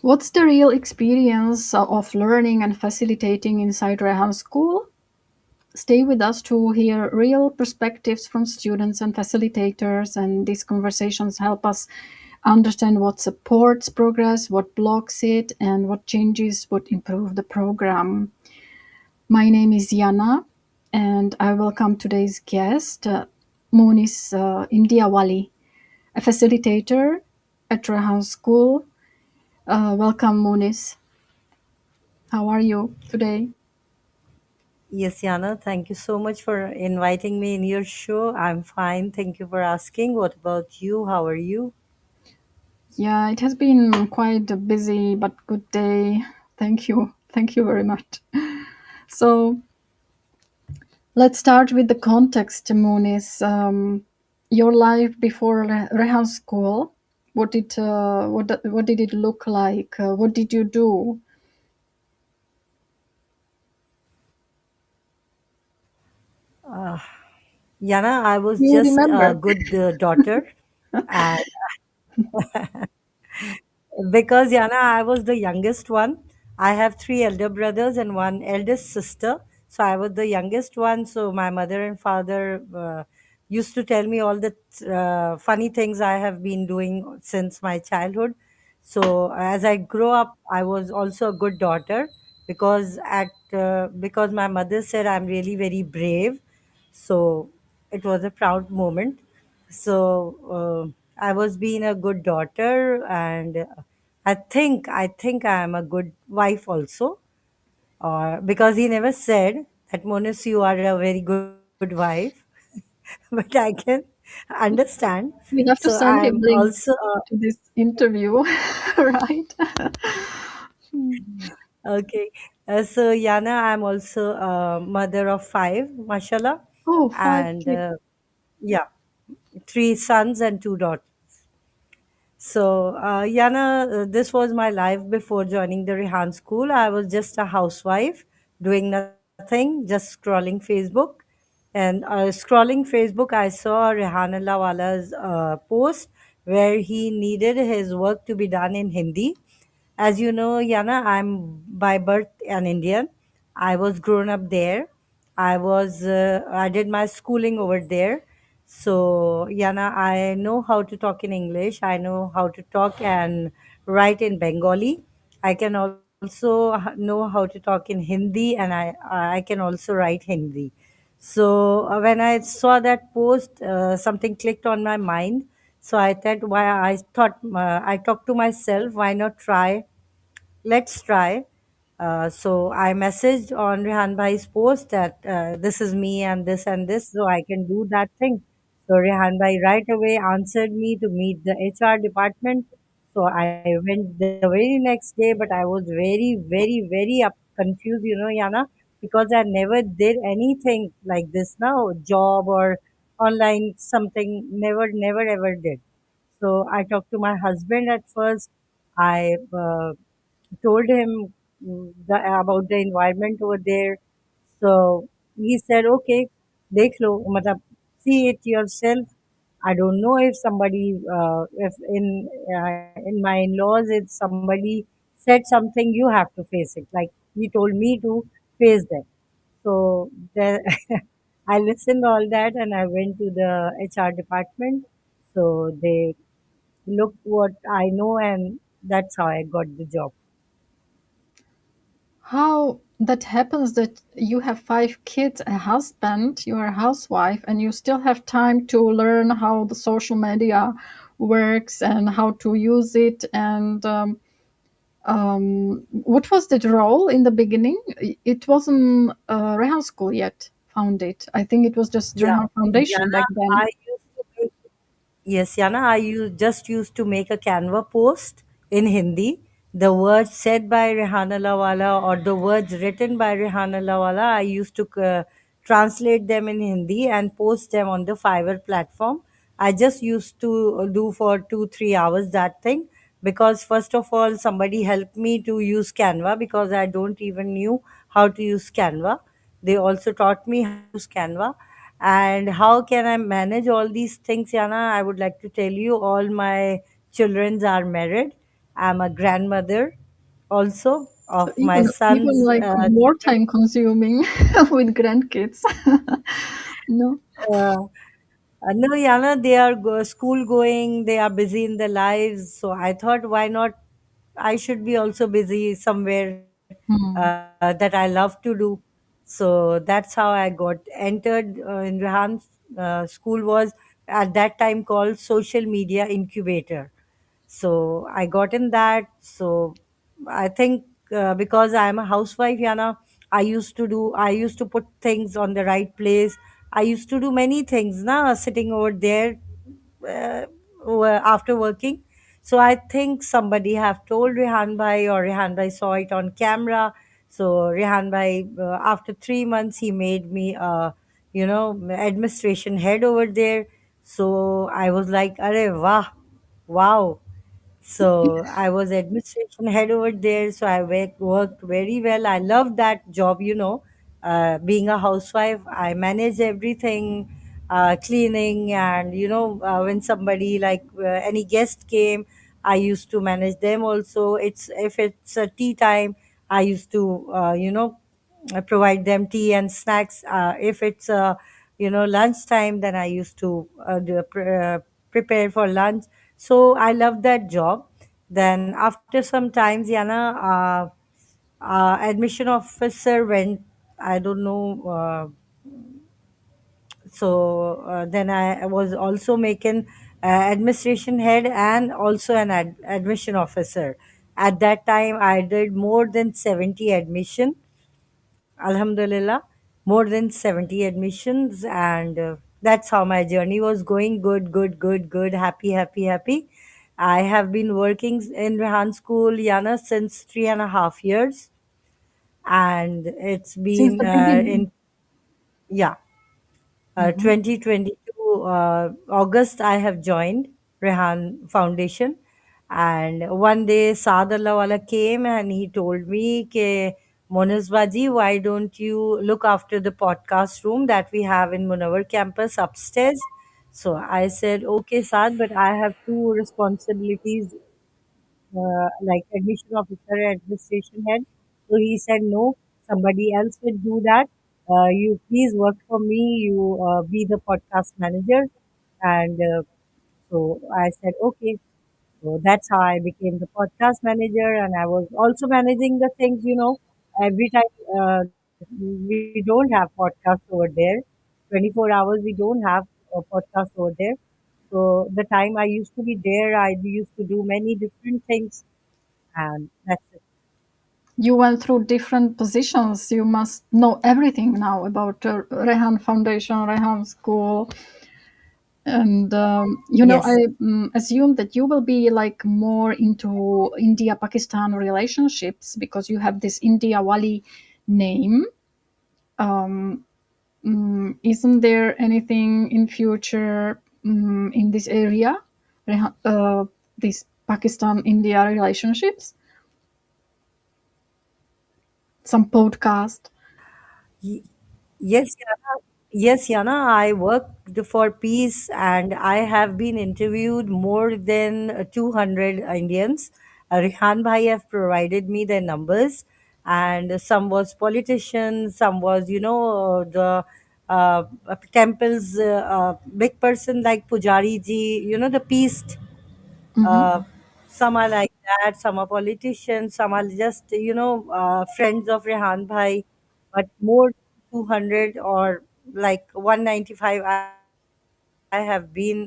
What's the real experience of learning and facilitating inside Rehan School? Stay with us to hear real perspectives from students and facilitators, and these conversations help us understand what supports progress, what blocks it, and what changes would improve the program. My name is Yana, and I welcome today's guest, Moonis IndiaWali, a facilitator at Rehan School. Welcome, Moonis. How are you today? Yes, Yana, thank you so much for inviting me in your show. I'm fine. Thank you for asking. What about you? How are you? Yeah, it has been quite a busy but good day. Thank you. Thank you very much. So let's start with the context, Moonis. Your life before Rehan School. What did it look like? What did you do? Yana, I was Do you just a remember? good daughter. And because Yana, I was the youngest one. I have three elder brothers and one eldest sister. So I was the youngest one. So my mother and father used to tell me all the funny things I have been doing since my childhood. So as I grow up, I was also a good daughter because my mother said I'm really very brave. So it was a proud moment. So I was being a good daughter, and I think I am a good wife also. Or because he never said that Monis, you are a very good wife, but I can understand. We have So to send I'm him link also to this interview, right? okay. So Yana, I'm also a mother of five, mashallah, Oh, five and kids. yeah, three sons and two daughters. So, Yana, this was my life before joining the Rehan School. I was just a housewife doing nothing, just scrolling Facebook. And scrolling Facebook, I saw Rehan Wala's post where he needed his work to be done in Hindi. As you know, Yana, I'm by birth an Indian. I was grown up there. I did my schooling over there. So, Yana, I know how to talk in English. I know how to talk and write in Bengali. I can also know how to talk in Hindi, and I can also write Hindi. So when I saw that post, something clicked on my mind. So I talked to myself, why not try? Let's try. So I messaged on Rehan Bhai's post that this is me and this, so I can do that thing. So Rehan Bhai right away answered me to meet the HR department. So I went the very next day, but I was very, very, very confused, Yana, because I never did anything like this now, job or online something, never ever did. So I talked to my husband at first. I told him about the environment over there. So he said, okay, dekh lo, matlab, see it yourself. I don't know if somebody, in my in-laws, if somebody said something, you have to face it. Like he told me to face them. So there, I listened all that and I went to the HR department. So they looked what I know, and that's how I got the job. How that happens that you have five kids, a husband, you are a housewife, and you still have time to learn how the social media works and how to use it. And what was the role in the beginning? It wasn't Rehan School yet founded. I think it was just Yeah, Rehan Foundation Yana, back then. I used to make, yes, Yana, just used to make a Canva post in Hindi. The words said by Rehan Wala or the words written by Rehan Wala, I used to translate them in Hindi and post them on the Fiverr platform. I just used to do for 2 3 hours that thing because first of all somebody helped me to use Canva because I don't even knew how to use Canva. They also taught me how to use Canva. And how can I manage all these things, Yana? I would like to tell you all my children are married I'm a grandmother also So of my even son's like more children. time consuming with grandkids. No. Uh, no, Yana, they are school going, they are busy in their lives. So I thought, why not? I should be also busy somewhere Hmm. that I love to do. So that's how I got entered in Rehan. School was at that time called Social Media Incubator. So I got in that. So I think because I'm a housewife, Yana, I used to put things on the right place. I used to do many things now, sitting over there uh, after working. So I think somebody have told Rehan Bhai, or Rehan Bhai saw it on camera. So Rehan Bhai, after 3 months, he made me administration head over there. So I was like, "Arey wah, wow." So I was administration head over there. So I worked very well. I loved that job, being a housewife. I managed everything, cleaning, and when somebody like any guest came, I used to manage them also. It's if it's a tea time, I used to provide them tea and snacks. If it's lunchtime, then I used to prepare for lunch. So I love that job. Then after some times, Yana, admission officer went. I don't know. So then I was also making administration head and also an admission officer. At that time, I did more than 70 admission. Alhamdulillah, more than 70 admissions, and that's how my journey was going. Good, good, good, good, happy, happy, happy. I have been working in Rehan School, Yana, since 3.5 years, and it's Since been the beginning. in, yeah, Mhm. 2022 August, I have joined Rehan Foundation. And one day Saad Wala came and he told me, Ke, Monas Baji, why don't you look after the podcast room that we have in Munawar campus upstairs? So I said, okay, Saad, but I have two responsibilities, like admission officer and administration head. So he said, no, somebody else will do that. You please work for me. You be the podcast manager. And so I said, okay. So that's how I became the podcast manager. And I was also managing the things, every time we don't have podcast over there. 24 hours, we don't have a podcast over there. So the time I used to be there, I used to do many different things, and that's it. You went through different positions. You must know everything now about Rehan Foundation, Rehan School. And Yes. I assume that you will be like more into India Pakistan relationships because you have this IndiaWali name. Um, isn't there anything in future in this area, this Pakistan India relationships? Some podcast. Y- Yes, Yana. Yes, Yana. I worked for peace, and I have been interviewed more than 200 Indians. Rehan Bhai have provided me their numbers, and some was politicians, some was, the temple's big person like Pujari ji, the priest. Hmm. Uh, some are like that, some are politicians, some are just, friends of Rehan Bhai, but more 200 or like 195, I have been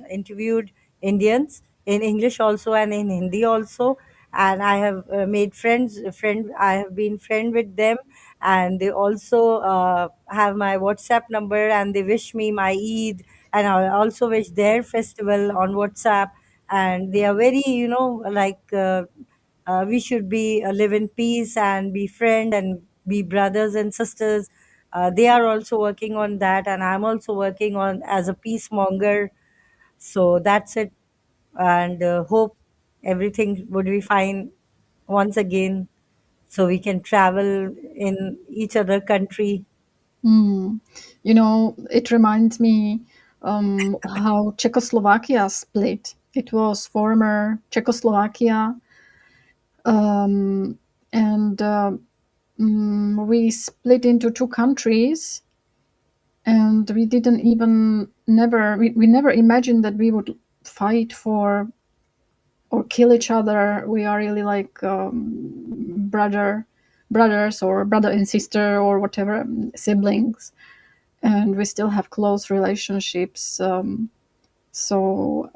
interviewed Indians in English also and in Hindi also. And I have made I have been friend with them, and they also have my WhatsApp number, and they wish me my Eid, and I also wish their festival on WhatsApp. And they are very, like, we should be live in peace and be friend and be brothers and sisters. They are also working on that, and I'm also working on as a peacemonger. So that's it, and hope everything would be fine once again, so we can travel in each other country. Mm. It reminds me how Czechoslovakia split. It was former Czechoslovakia, um, and we split into two countries, and we didn't even never we never imagined that we would fight for or kill each other. We are really like brothers or brother and sister or whatever, siblings, and we still have close relationships. So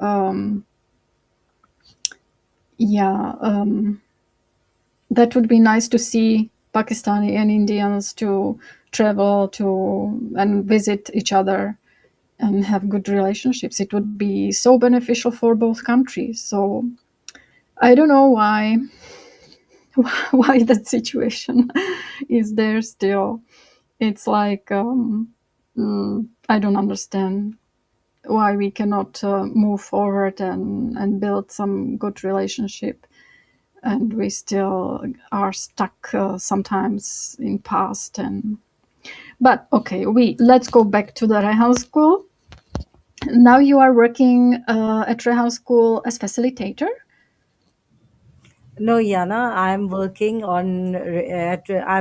yeah, that would be nice to see Pakistani and Indians to travel to and visit each other and have good relationships. It would be so beneficial for both countries. So I don't know why why that situation is there still. It's like I don't understand why we cannot move forward and build some good relationship, and we still are stuck sometimes in past. And but okay, we let's go back to the Rehan School. Now you are working at Rehan School as facilitator. No, Yana, I'm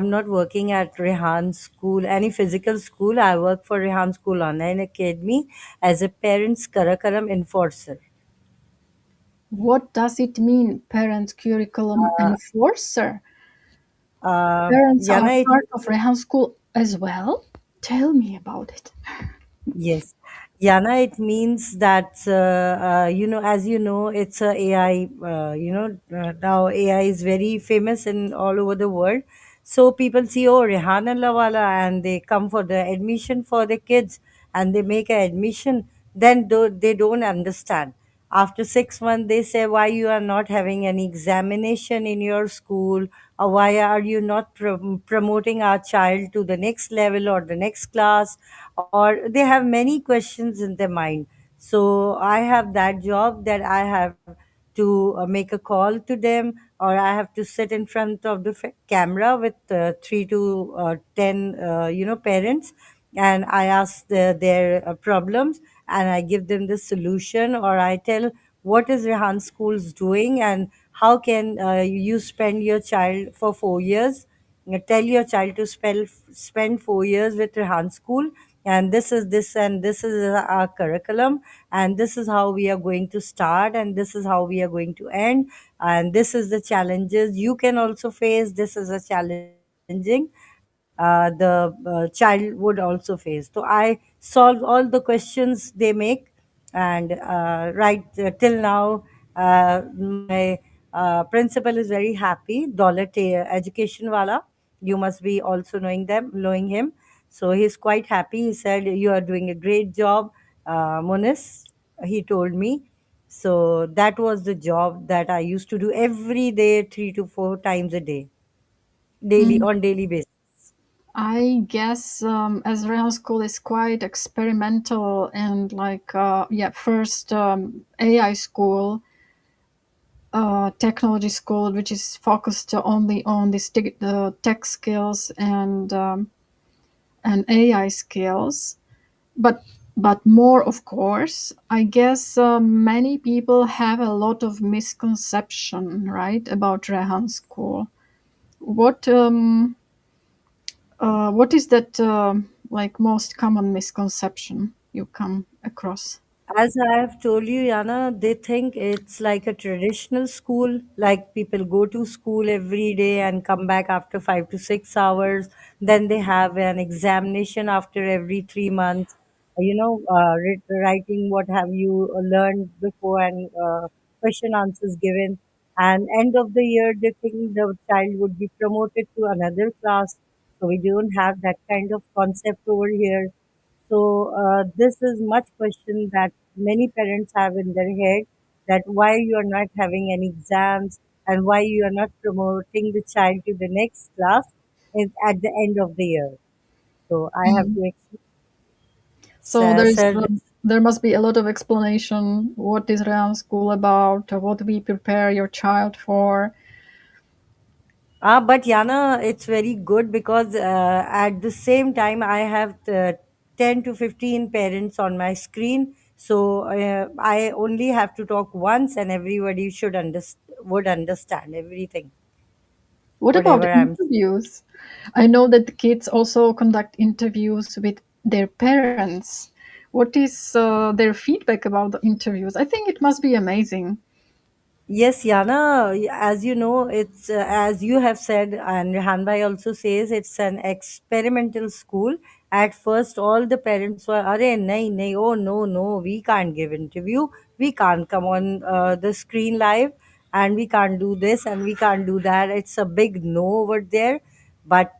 not working at Rehan School, any physical school. I work for Rehan School Online Academy as a parents curriculum enforcer. What does it mean, parent curriculum enforcer? Parents are Yana, part of Rehan School as well. Tell me about it. yes, Yana, it means that as you know, it's a AI. Now AI is very famous in all over the world. So people see, oh, Rehan Lawala, and they come for the admission for the kids, and they make an admission. Then they don't understand. After 6 months, they say, why you are not having any examination in your school, or why are you not promoting our child to the next level or the next class, or they have many questions in their mind. So I have that job that I have to make a call to them, or I have to sit in front of the camera with 3 to 10 parents, and I ask their problems, and I give them the solution, or I tell what is Rehan schools doing, and how can you spend your child for 4 years. Tell your child to spend 4 years with Rehan school, and this is our curriculum, and this is how we are going to start, and this is how we are going to end, and this is the challenges you can also face. This is a challenging the child would also face. So I solve all the questions they make, and right till now, my principal is very happy. Daulat Education Wala, you must be also knowing him. So he's quite happy. He said, "You are doing a great job, Munis." He told me. So that was the job that I used to do every day, 3 to 4 times a day, daily Mm. on daily basis. I guess as Rehan School is quite experimental and like yeah, first AI school, technology school, which is focused only on the tech skills and AI skills. But more, of course, I guess many people have a lot of misconception, right, about Rehan School. What what is that like most common misconception you come across? As I have told you, Yana, they think it's like a traditional school, like people go to school every day and come back after 5 to 6 hours. Then they have an examination after every 3 months, writing what have you learned before, and question answers given. And end of the year, they think the child would be promoted to another class. So we don't have that kind of concept over here. So this is much question that many parents have in their head, that why you are not having any exams, and why you are not promoting the child to the next class at the end of the year. So I have Mhm. to So there's said this. there must be a lot of explanation. What is Rehan School about? What we prepare your child for? But Yana, it's very good because at the same time I have 10 to 15 parents on my screen. So I only have to talk once, and everybody would understand everything. What about whatever I'm. interviews? I know that the kids also conduct interviews with their parents. What is their feedback about the interviews? I think it must be amazing. Yes, Yana, as you know, it's as you have said, and Rehan Bhai also says it's an experimental school. At first, all the parents were, "Arey, nahi, nahi, oh no, no, we can't give interview, we can't come on the screen live, and we can't do this, and we can't do that. It's a big no over there." But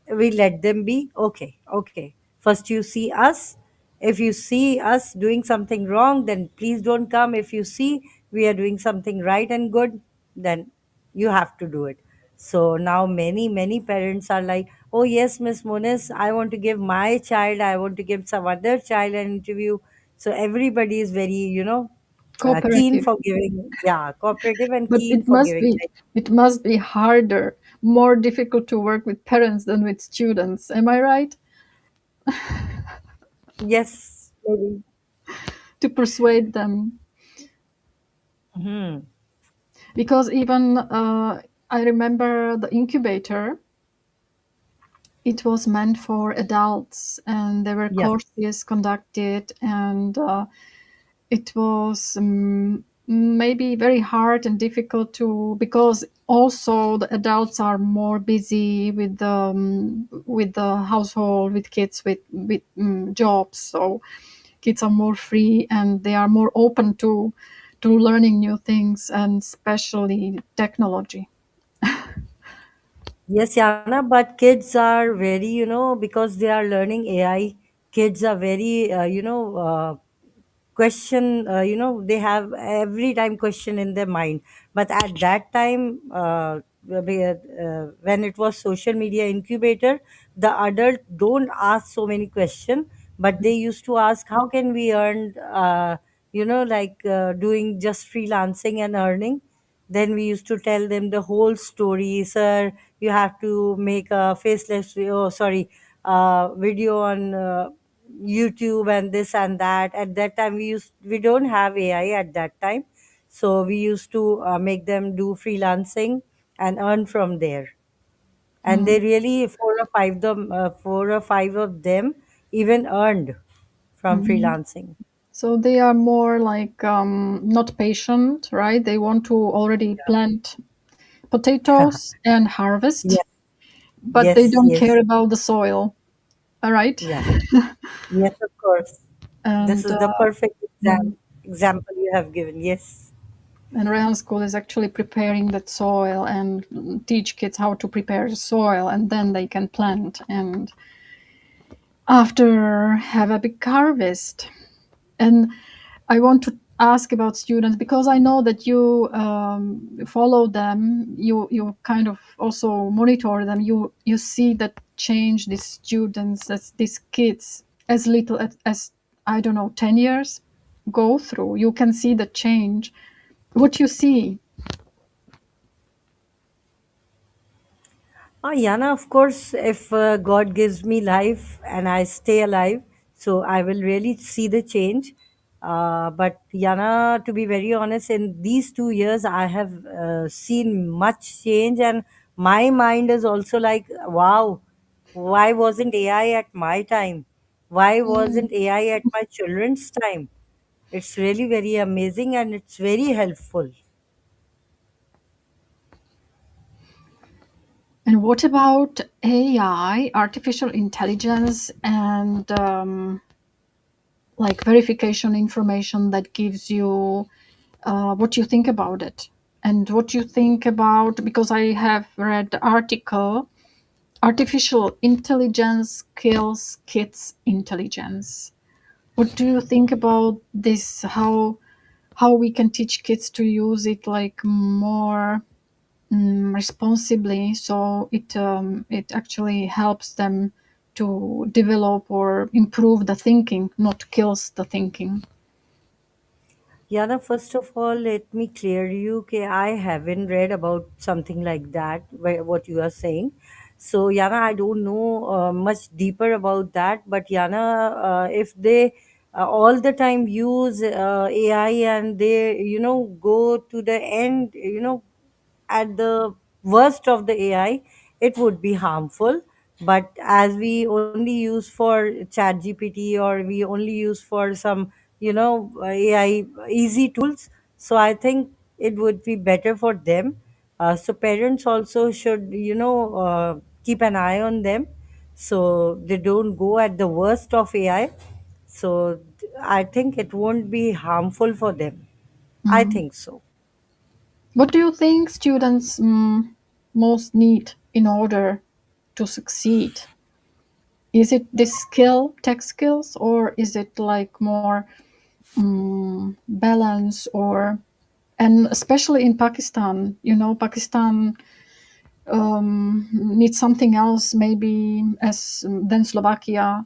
we let them be. Okay, okay, first you see us. If you see us doing something wrong, then please don't come. If you see we are doing something right and good, then you have to do it. So now many parents are like, oh yes, Miss Monis, I want to give my child, I want to give some other child an interview. So everybody is very, keen Cooperative. for giving, yeah, cooperative and But keen for giving. it must be harder, more difficult to work with parents than with students. Am I right? Yes, maybe. To persuade them. Hmm. Because even I remember the incubator, it was meant for adults, and there were Yes. courses conducted, and it was maybe very hard and difficult to, because also the adults are more busy with the household, with kids, with jobs. So kids are more free and they are more open to learning new things, and especially technology. Yes, Yana, but kids are very, because they are learning AI, kids are very, question, they have every time question in their mind. But at that time, when it was social media incubator, the adult don't ask so many questions, but they used to ask, how can we earn, like doing just freelancing and earning. Then we used to tell them the whole story. Sir, you have to make a faceless, oh sorry, video on YouTube and this and that. At that time, we don't have AI at that time, so we used to make them do freelancing and earn from there. And they Mm. really, four or five of them even earned from Mhm. freelancing. So they are more like not patient, right? They want to already plant potatoes and harvest, Yes, but they yes, don't care yes, about the soil. All right. yes, yes. Of course, this And is the perfect mm, example you have given. Yes. and Rehan School is actually preparing that soil and teach kids how to prepare the soil, and then they can plant and after have a big harvest. And I want to ask about students because I know that you follow them. You kind of also monitor them. You see that change these students, as these kids, as little as I don't know, 10 years go through. You can see the change. What you see. Yana, of course, if God gives me life and I stay alive, so I will really see the change. But Yana, to be very honest, in these 2 years, I have seen much change, and my mind is also like, wow, why wasn't AI at my time? Why Mm. wasn't AI at my children's time? It's really very amazing and it's very helpful. And what about AI, artificial intelligence, and like verification information that gives you what you think about it, and what you think about, because I have read the article, artificial intelligence kills kids intelligence. What do you think about this? How we can teach kids to use it like more responsibly, so it actually helps them to develop or improve the thinking, not kills the thinking. Yana, first of all, let me clear you that I haven't read about something like that, what you are saying. So, Yana, I don't know much deeper about that. But, Yana, if they all the time use AI and they, go to the end, at the worst of the AI, it would be harmful. But as we only use for chat GPT, or we only use for some, AI easy tools, so I think it would be better for them. So parents also should, keep an eye on them, so they don't go at the worst of AI. So I think it won't be harmful for them. I Mm. think so. What do you think students most need in order to succeed? Is it this skill, tech skills, or is it like more balance, or and especially in Pakistan, Pakistan needs something else maybe as than Slovakia.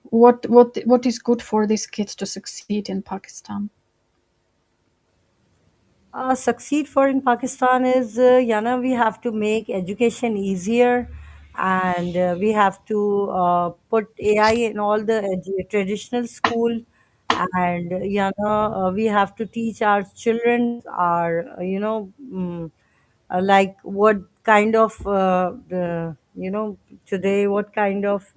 What is good for these kids to succeed in Pakistan? Succeed for in Pakistan is, we have to make education easier, and we have to put AI in all the traditional school, and we have to teach our children, our like what kind of today what kind of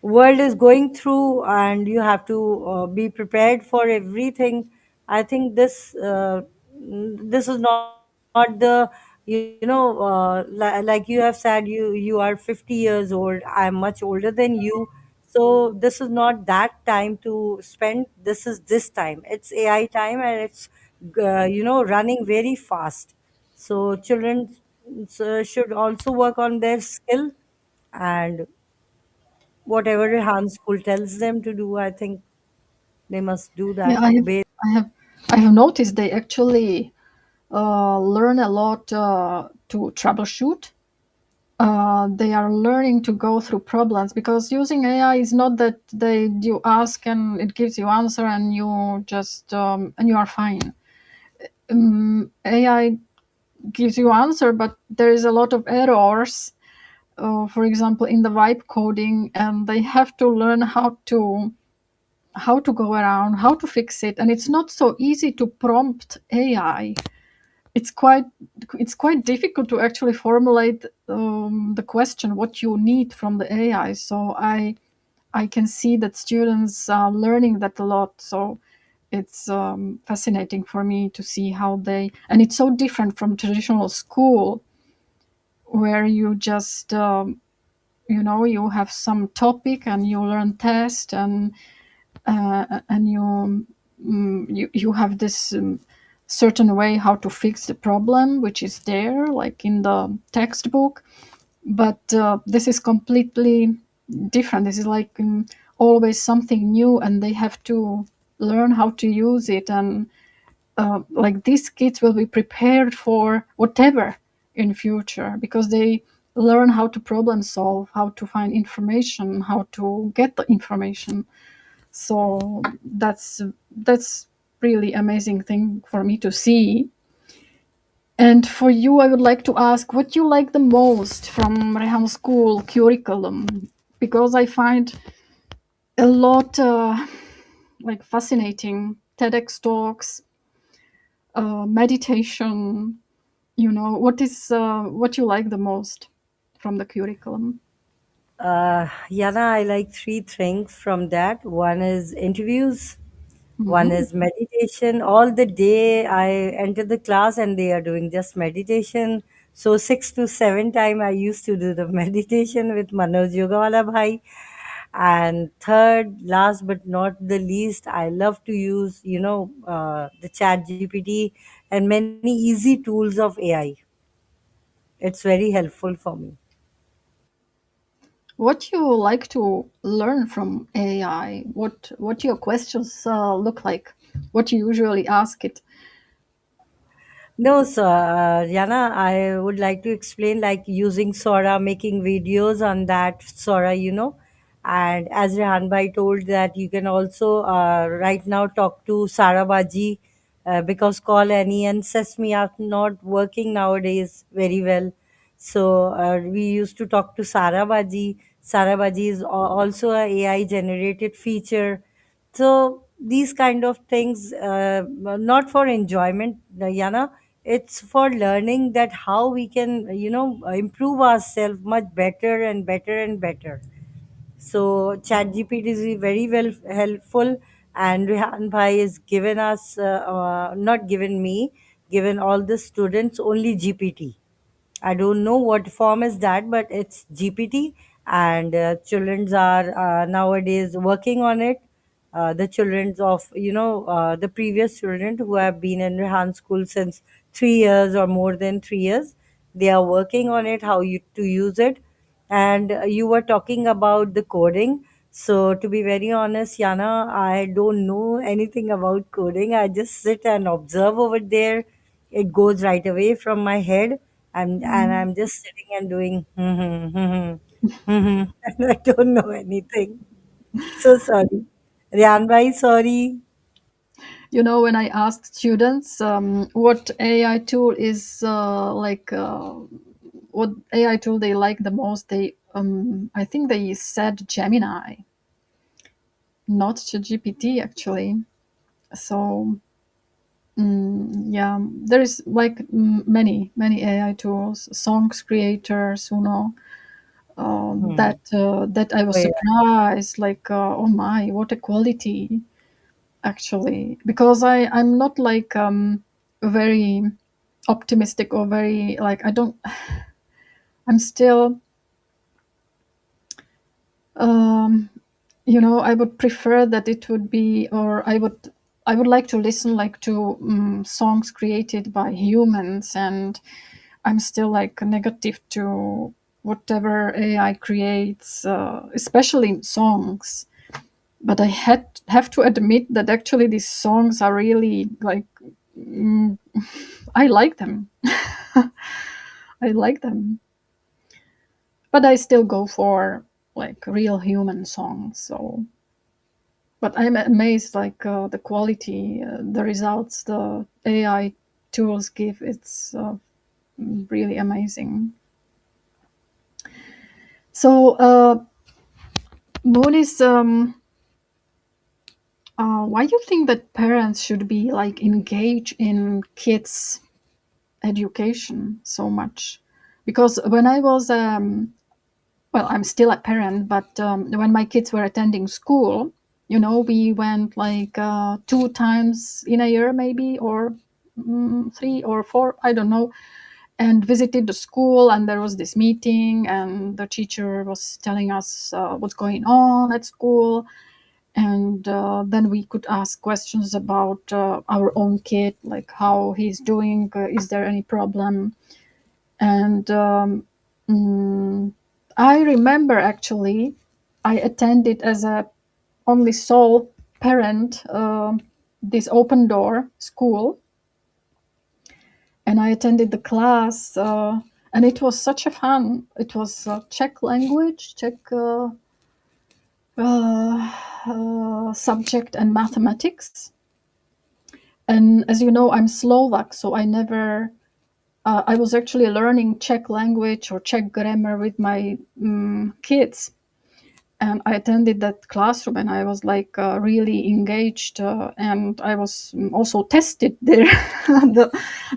world is going through, and you have to be prepared for everything. I think this is not the, like you have said, you are 50 years old, I'm much older than you. So this is not that time to spend. This time, it's AI time, and it's running very fast. So children should also work on their skill, and whatever Rehan School tells them to do, I think they must do Yeah, that. I have, I have noticed they actually learn a lot to troubleshoot. They are learning to go through problems because using AI is not that you ask and it gives you answer and you just and you are fine. AI gives you answer, but there is a lot of errors. For example, in the vibe coding, and they have to learn how to go around, how to fix it, and it's not so easy to prompt AI. It's quite it's quite difficult to actually formulate the question what you need from the AI. So I can see that students are learning that a lot. So it's fascinating for me to see how they, and it's so different from traditional school where you just you have some topic and you learn test and you have this certain way how to fix the problem which is there like in the textbook, but this is completely different. This is like always something new and they have to learn how to use it, and like these kids will be prepared for whatever in future because they learn how to problem solve, how to find information, how to get the information. So that's really amazing thing for me to see. And for you, I would like to ask what you like the most from Rehan School curriculum, because I find a lot like fascinating TEDx talks, meditation. What you like the most from the curriculum? Yana, I like three things from that. One is interviews, one Hmm. is meditation. All the day I enter the class and they are doing just meditation. So 6 to 7 times I used to do the meditation with Manoj Yogawala bhai. And third, last but not the least, I love to use, the chat GPT and many easy tools of AI. It's very helpful for me. What you like to learn from AI? What your questions look like? What you usually ask it? No, so Yana, I would like to explain like using Sora, making videos on that Sora, And as Rehan Bhai told that you can also right now talk to Sarabaji, because Call Annie and Sesame are not working nowadays very well. So we used to talk to Sarabaji. Sarabaji is also a AI generated feature. So these kind of things, not for enjoyment, Yana, It's for learning that how we can, improve ourselves much better and better and better. So ChatGPT is very well helpful, and Rehan Bhai has given us, not given me, given all the students only GPT. I don't know what form is that, but it's GPT, and childrens are nowadays working on it. The childrens of, the previous children who have been in Rehan school since 3 years or more than 3 years, they are working on it, how you to use it. And you were talking about the coding. So to be very honest, Yana, I don't know anything about coding. I just sit and observe over there. It goes right away from my head, and Mm. I'm just sitting and doing and I don't know anything. So sorry. Ryan bhai, sorry. When I asked students what AI tool is what AI tool they like the most, I think they said Gemini, not ChatGPT actually. So yeah, there is like many AI tools, songs creators, Hmm. that I was Oh, yeah. surprised, like oh my, what a quality actually, because I'm not like very optimistic or very like I don't I'm still um I would prefer that it would be, or I would like to listen like to songs created by humans, and I'm still like negative to whatever AI creates, especially songs. But I have to admit that actually these songs are really like mm, I like them. I like them, but I still go for like real human songs. So, but I'm amazed like the quality, the results the AI tools give. It's really amazing. So, Moonis, why do you think that parents should be like engaged in kids' education so much? Because when I was well, I'm still a parent, but when my kids were attending school, we went like 2 times in a year, maybe, or 3 or 4, I don't know, and visited the school. And there was this meeting, and the teacher was telling us what's going on at school. And then we could ask questions about our own kid, like how he's doing, is there any problem. And mm, I remember actually I attended as a only sole parent this open door school, and I attended the class, and it was such a fun. It was Czech language, Czech subject, and mathematics. And as you know, I'm Slovak, so I was actually learning Czech language or Czech grammar with my kids. And I attended that classroom, and I was like really engaged, and I was also tested there.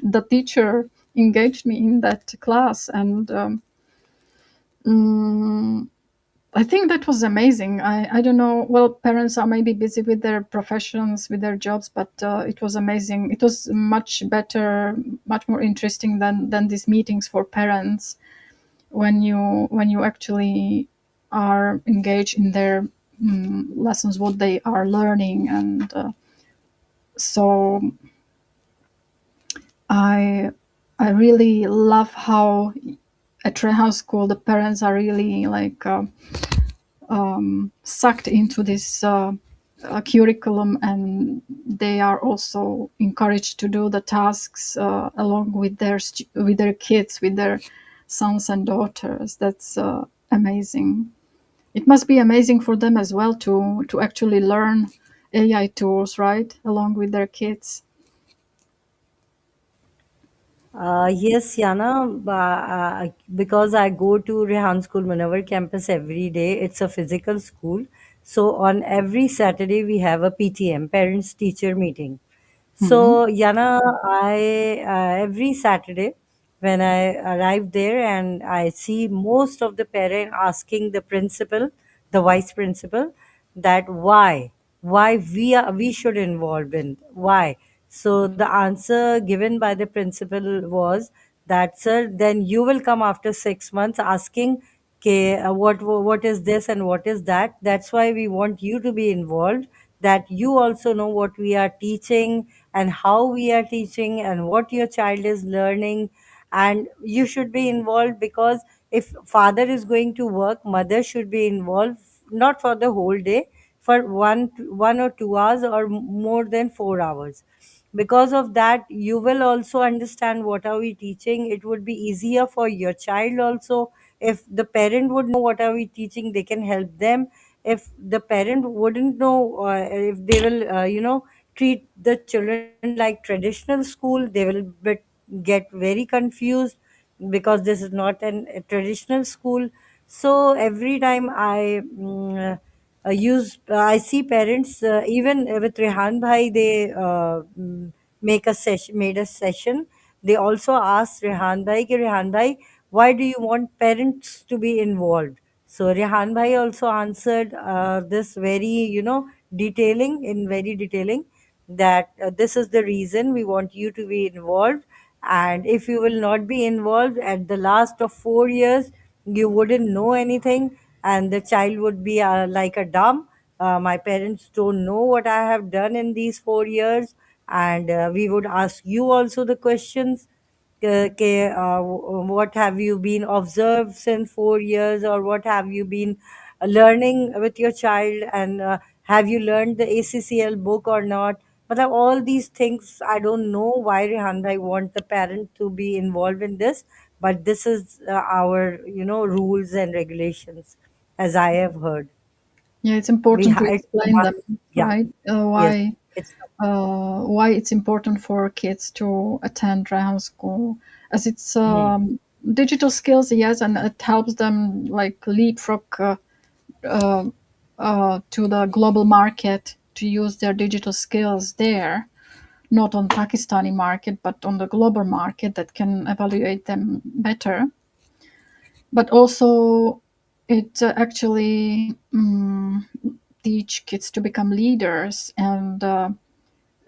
The teacher engaged me in that class, and mm, I think that was amazing. I don't know. Well, parents are maybe busy with their professions, with their jobs, but it was amazing. It was much better, much more interesting than these meetings for parents, when you actually are engaged in their lessons, what they are learning. And so I I really love how at Rehan School the parents are really like sucked into this curriculum, and they are also encouraged to do the tasks along with with their kids, with their sons and daughters. That's amazing. It must be amazing for them as well to actually learn AI tools, right, along with their kids. Yes, Yana, because I go to Rehan School Manavar campus every day. It's a physical school. So on every Saturday, we have a PTM, parents teacher meeting. Hmm. So, Yana, I every Saturday when I arrive there and I see most of the parent asking the principal, the vice principal, that why we should involve in why. So the answer given by the principal was that, sir, then you will come after 6 months asking, okay, what is this and what is that. That's why we want you to be involved, that you also know what we are teaching and how we are teaching and what your child is learning. And you should be involved, because if father is going to work, mother should be involved, not for the whole day, for 1 or 2 hours, or more than 4 hours. Because of that, you will also understand what are we teaching. It would be easier for your child also. If the parent would know what are we teaching, they can help them. If the parent wouldn't know, if they will treat the children like traditional school, they will get very confused, because this is not a traditional school. So every time I see parents, even with Rehan Bhai, they made a session. They also asked Rehan Bhai, ki, Rehan Bhai, why do you want parents to be involved? So Rehan Bhai also answered this very, detailing, in very detailing, that this is the reason we want you to be involved. And if you will not be involved, at the last of 4 years, you wouldn't know anything, and the child would be like a dumb. My parents don't know what I have done in these 4 years, and we would ask you also the questions. What have you been observed since 4 years, or what have you been learning with your child, and have you learned the ACCL book or not? But all these things, I don't know why Rehan Bhai want the parent to be involved in this, but this is our rules and regulations, as I have heard. Yeah, it's important to It's a explain them, must. Yeah. right? Yes. It's Why it's important for kids to attend Rehan School, as it's Mhm. digital skills, yes, and it helps them like leapfrog uh, to the global market to use their digital skills there, not on Pakistani market, but on the global market that can evaluate them better. But also, it actually teach kids to become leaders. And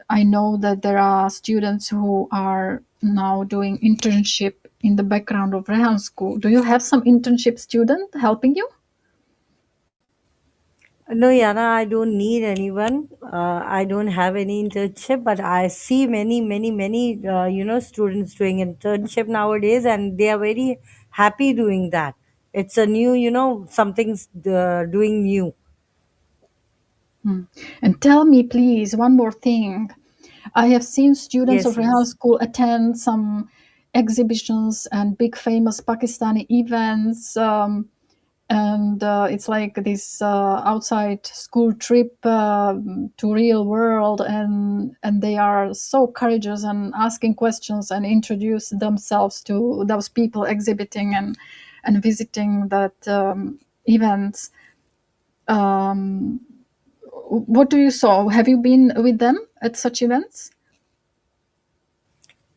I know that there are students who are now doing internship in the background of Rehan School. Do you have some internship student helping you? No, Yana, I don't need anyone. I don't have any internship, but I see many, many, many, students doing internship nowadays, and they are very happy doing that. It's a new, something's doing new. Hmm. And tell me, please, one more thing. I have seen students of Yes, Rehan yes. School attend some exhibitions and big famous Pakistani events. And it's like this outside school trip to real world, and they are so courageous and asking questions and introduce themselves to those people exhibiting and visiting that events. um, what do you saw? Have you been with them at such events?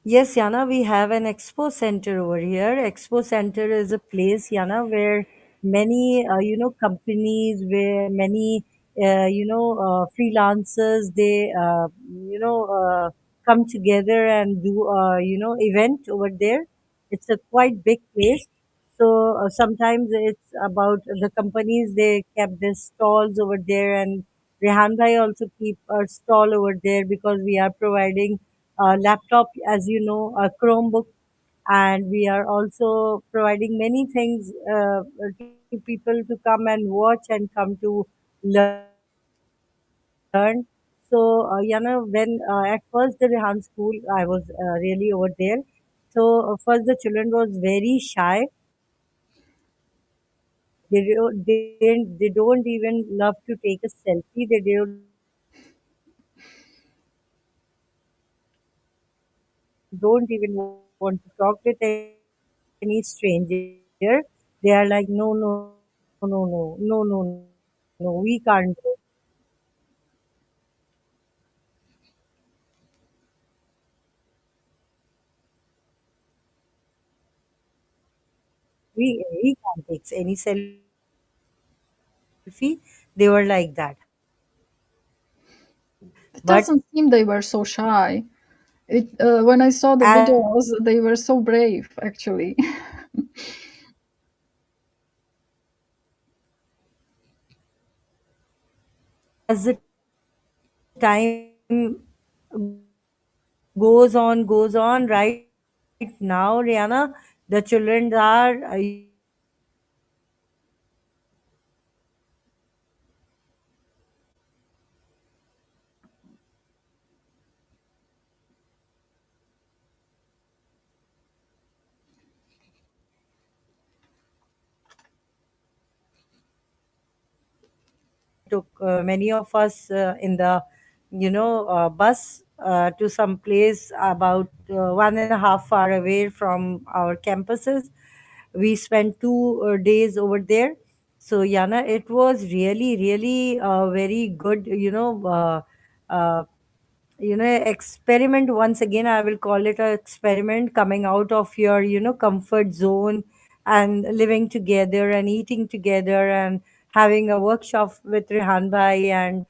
Yes, Yana, we have an expo center over here. Expo center is a place, Yana, where many, companies, where many, freelancers, they, come together and do, event over there. It's a quite big place. So sometimes it's about the companies, they kept their stalls over there, and Rehan Bhai also keep a stall over there, because we are providing laptop, as you know, a Chromebook, and we are also providing many things to people to come and watch and come to learn. So, Yana, when at first the Rehan School, I was really over there. So, first the children was very shy. They don't even love to take a selfie. They don't even want to talk with any stranger. They are like, no, no, no, we can't do that. We can't do that. So Yana, when at first the Rehan School, I was really over there. So first the children was very shy. We can't take any selfie. They were like that. It But doesn't seem they were so shy. When I saw the as videos, they were so brave, actually. as the time goes on, right now, Rihanna, the children are, took many of us in the bus to some place about 1.5 hour away from our campuses. We spent 2 days over there. So Yana, it was really very good, experiment. Once again, I will call it a experiment, coming out of your comfort zone and living together and eating together and having a workshop with Rehan bhai, and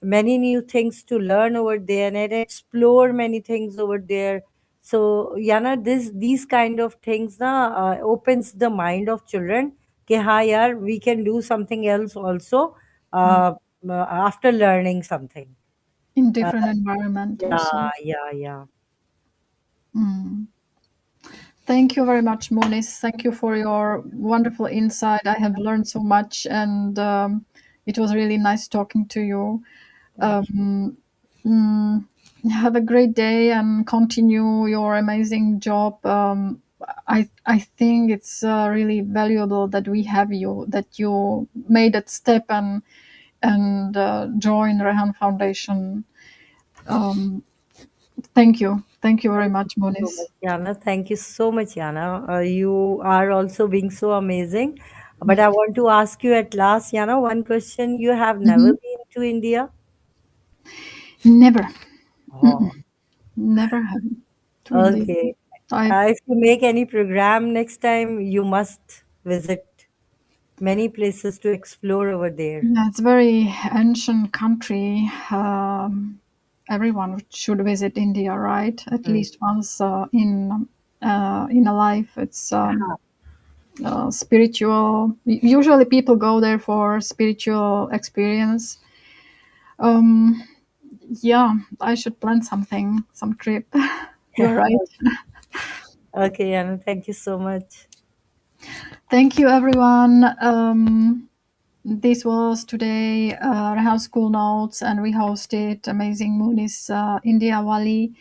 many new things to learn over there and explore many things over there. So Yana, these kind of things opens the mind of children कि हाँ यार, we can do something else also Mm. uh, after learning something. In uh, different environment yeah, also. yeah, yeah. Mm. Thank you very much, Moonis. Thank you for your wonderful insight. I have learned so much, and it was really nice talking to you. Um, mm, have a great day and continue your amazing job. I think it's really valuable that we have you, that you made that step and join Rehan Foundation. Um, thank you very much, So much, Moonis. Yana. Thank you so much, Yana. You are also being so amazing. But I want to ask you at last, Yana, one question. You have never Mhm. been to India? Never. Oh, Mm-mm. Never have to India. okay. I If you make any program next time, you must visit many places to explore over there. Yeah, it's a very ancient country. Everyone should visit India, right? At Mm. least once in a life. It's spiritual. Usually, people go there for spiritual experience. Um, yeah, I should plan something, some trip. You're right. Okay, Yana, thank you so much. Thank you, everyone. This was today Rehan School Notes, and we hosted amazing Moonis IndiaWali.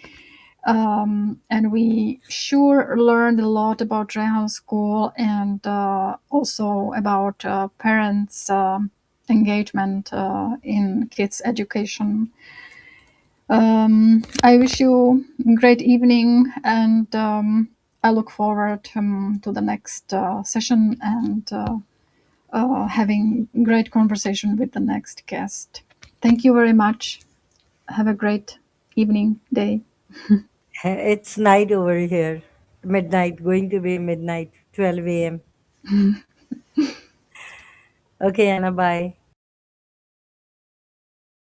And we sure learned a lot about Rehan School and also about parents' engagement in kids' education. I wish you a great evening, and I look forward to the next session and having great conversation with the next guest. Thank you very much. Have a great evening, day. It's night over here. Midnight, going to be midnight, 12 a.m. Okay, Anna, bye.